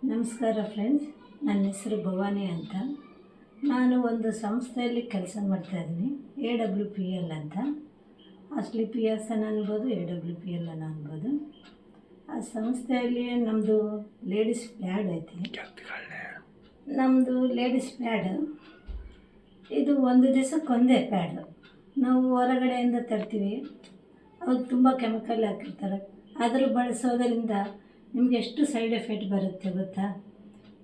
ನಮಸ್ಕಾರ ಫ್ರೆಂಡ್ಸ್, ನನ್ನ ಹೆಸರು ಭವಾನಿ ಅಂತ. ನಾನು ಒಂದು ಸಂಸ್ಥೆಯಲ್ಲಿ ಕೆಲಸ ಮಾಡ್ತಾಯಿದ್ದೀನಿ, AWPL ಅಂತ. ಅಸಲಿ PSN ಅನ್ಬೋದು, AWPL ಅನ್ಬೋದು. ಆ ಸಂಸ್ಥೆಯಲ್ಲಿ ನಮ್ಮದು ಲೇಡೀಸ್ ಪ್ಯಾಡ್ ಐತಿ. ನಮ್ಮದು ಲೇಡೀಸ್ ಪ್ಯಾಡ್ ಇದು ಒಂದು ದಿವಸಕ್ಕೊಂದೇ ಪ್ಯಾಡು. ನಾವು ಹೊರಗಡೆಯಿಂದ ತರ್ತೀವಿ, ಅವ್ರು ತುಂಬ ಕೆಮಿಕಲ್ ಹಾಕಿರ್ತಾರೆ. ಆದರೂ ಬಳಸೋದರಿಂದ ನಿಮಗೆ ಎಷ್ಟು ಸೈಡ್ ಎಫೆಕ್ಟ್ ಬರುತ್ತೆ ಗೊತ್ತಾ?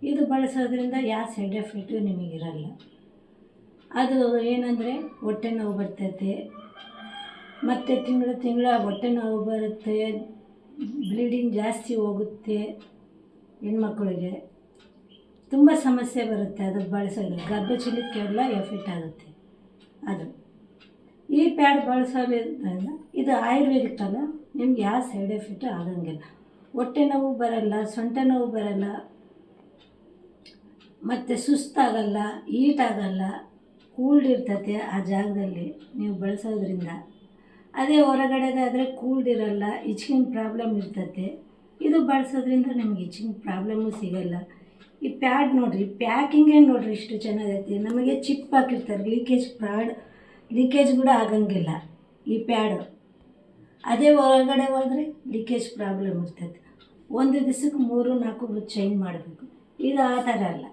ಇದು ಬಳಸೋದ್ರಿಂದ ಯಾವ ಸೈಡ್ ಎಫೆಕ್ಟು ನಿಮಗಿರಲ್ಲ. ಅದು ಏನಂದರೆ ಹೊಟ್ಟೆ ನೋವು ಬರ್ತೈತೆ, ಮತ್ತು ತಿಂಗಳ ಹೊಟ್ಟೆ ನೋವು ಬರುತ್ತೆ, ಬ್ಲೀಡಿಂಗ್ ಜಾಸ್ತಿ ಹೋಗುತ್ತೆ, ಹೆಣ್ಮಕ್ಳಿಗೆ ತುಂಬ ಸಮಸ್ಯೆ ಬರುತ್ತೆ. ಅದು ಬಳಸೋದ್ರಿಂದ ಗರ್ಭಚೀಲಕ್ಕೆಲ್ಲ ಎಫೆಕ್ಟ್ ಆಗುತ್ತೆ. ಅದು ಈ ಪ್ಯಾಡ್ ಬಳಸೋದ್ರಿಂದ ಇದು ಆಯುರ್ವೇದಿಕ್ ಅಲ್ಲ, ನಿಮ್ಗೆ ಯಾವ ಸೈಡ್ ಎಫೆಕ್ಟು ಆಗಂಗಿಲ್ಲ. ಹೊಟ್ಟೆ ನೋವು ಬರಲ್ಲ, ಸೊಂಟ ನೋವು ಬರಲ್ಲ, ಮತ್ತು ಸುಸ್ತಾಗಲ್ಲ, ಈಟಾಗಲ್ಲ, ಕೂಲ್ಡ್ ಇರ್ತೈತೆ ಆ ಜಾಗದಲ್ಲಿ ನೀವು ಬಳಸೋದ್ರಿಂದ. ಅದೇ ಹೊರಗಡೆದಾದರೆ ಕೂಲ್ಡ್ ಇರಲ್ಲ, ಇಚ್ಚಿಂಗ್ ಪ್ರಾಬ್ಲಮ್ ಇರ್ತೈತೆ. ಇದು ಬಳಸೋದ್ರಿಂದ ನಿಮ್ಗೆ ಇಚ್ಚಿಂಗ್ ಪ್ರಾಬ್ಲಮ್ಮು ಸಿಗಲ್ಲ. ಈ ಪ್ಯಾಡ್ ನೋಡಿರಿ, ಪ್ಯಾಕಿಂಗೇ ನೋಡಿರಿ ಇಷ್ಟು ಚೆನ್ನಾಗೈತಿ. ನಮಗೆ ಚಿಪ್ ಹಾಕಿರ್ತಾರೆ, ಲೀಕೇಜ್ ಕೂಡ ಆಗಂಗಿಲ್ಲ ಈ ಪ್ಯಾಡು. ಅದೇ ಹೊರಗಡೆ ಹೋದರೆ ಲೀಕೇಜ್ ಪ್ರಾಬ್ಲಮ್ ಇರ್ತೈತೆ. ಒಂದು ದಿವಸಕ್ಕೆ 3-4 ಚೇಂಜ್ ಮಾಡಬೇಕು. ಇದು ಆ ಥರ ಅಲ್ಲ,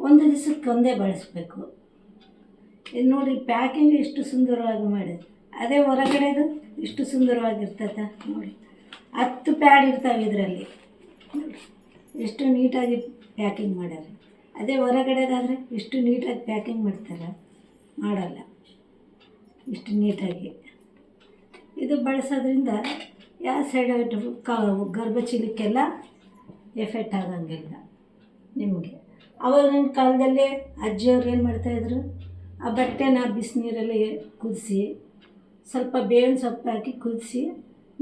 ಒಂದು ದಿವಸಕ್ಕೆ ಒಂದೇ ಬಳಸಬೇಕು. ಇದು ನೋಡಿ, ಪ್ಯಾಕಿಂಗ್ ಎಷ್ಟು ಸುಂದರವಾಗಿ ಮಾಡಿದೆ. ಅದೇ ಹೊರಗಡೆದು ಇಷ್ಟು ಸುಂದರವಾಗಿರ್ತೈತೆ ನೋಡಿ. 10 ಪ್ಯಾಡ್ ಇರ್ತಾವೆ ಇದರಲ್ಲಿ, ಎಷ್ಟು ನೀಟಾಗಿ ಪ್ಯಾಕಿಂಗ್ ಮಾಡ್ಯಾರ. ಅದೇ ಹೊರಗಡೆದಾದರೆ ಎಷ್ಟು ನೀಟಾಗಿ ಪ್ಯಾಕಿಂಗ್ ಮಾಡ್ತಾರೆ, ಮಾಡಲ್ಲ ಇಷ್ಟು ನೀಟಾಗಿ. ಇದು ಬಳಸೋದ್ರಿಂದ ಯಾವ ಸೈಡ್ ಗರ್ಭಚೀಲಕ್ಕೆಲ್ಲ ಎಫೆಕ್ಟ್ ಆಗಂಗಿಲ್ಲ ನಿಮಗೆ. ಆವಾಗಿನ ಕಾಲದಲ್ಲಿ ಅಜ್ಜಿಯವ್ರು ಏನು ಮಾಡ್ತಾಯಿದ್ರು, ಆ ಬಟ್ಟೆನ ಬಿಸಿನೀರಲ್ಲಿ ಕುದಿಸಿ ಸ್ವಲ್ಪ ಬೇವಿನ ಸೊಪ್ಪು ಹಾಕಿ ಕುದಿಸಿ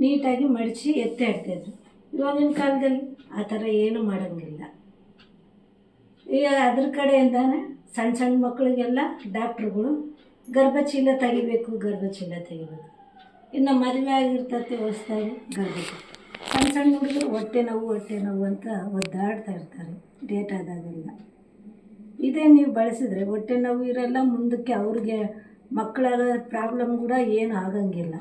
ನೀಟಾಗಿ ಮಡಚಿ ಎತ್ತಿ ಇಡ್ತಾಯಿದ್ರು. ಇವಾಗಿನ ಕಾಲದಲ್ಲಿ ಆ ಥರ ಏನೂ ಮಾಡೋಂಗಿಲ್ಲ. ಈಗ ಅದ್ರ ಕಡೆಯಿಂದಾನೆ ಸಣ್ಣ ಮಕ್ಕಳಿಗೆಲ್ಲ ಡಾಕ್ಟ್ರುಗಳು ಗರ್ಭಚೀಲ ತೆಗಿಬೇಕು. ಇನ್ನು ಮದುವೆ ಆಗಿರ್ತೈತೆ ಹೊಸ್ದಾಗಿ ಗರ್ಭಚೀಲ. ಸಣ್ಣ ಹುಡುಗರು ಹೊಟ್ಟೆ ನೋವು ಅಂತ ಒದ್ದಾಡ್ತಾ ಇರ್ತಾರೆ ಡೇಟ್ ಆದಾಗೆಲ್ಲ. ಇದೇ ನೀವು ಬಳಸಿದ್ರೆ ಹೊಟ್ಟೆ ನೋವು ಇರಲ್ಲ, ಮುಂದಕ್ಕೆ ಅವ್ರಿಗೆ ಮಕ್ಕಳಾಗ ಪ್ರಾಬ್ಲಮ್ ಕೂಡ ಏನು ಆಗಂಗಿಲ್ಲ.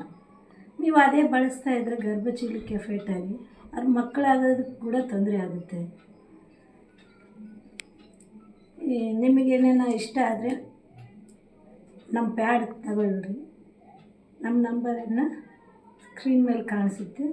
ನೀವು ಅದೇ ಬಳಸ್ತಾ ಇದ್ದರೆ ಗರ್ಭಚೀಲಕ್ಕೆ ಎಫೆಕ್ಟ್ ಆಗಿ ಅವ್ರ ಮಕ್ಕಳಾಗೋದಕ್ಕೆ ಕೂಡ ತೊಂದರೆ ಆಗುತ್ತೆ. ನಿಮಗೇನೇನೋ ಇಷ್ಟ ಆದರೆ ನಮ್ಮ ಪ್ಯಾಡ್ ತಗೊಳ್ರಿ. ನಮ್ಮ ನಂಬರನ್ನು ಸ್ಕ್ರೀನ್ ಮೇಲೆ ಕಾಣಿಸುತ್ತೆ,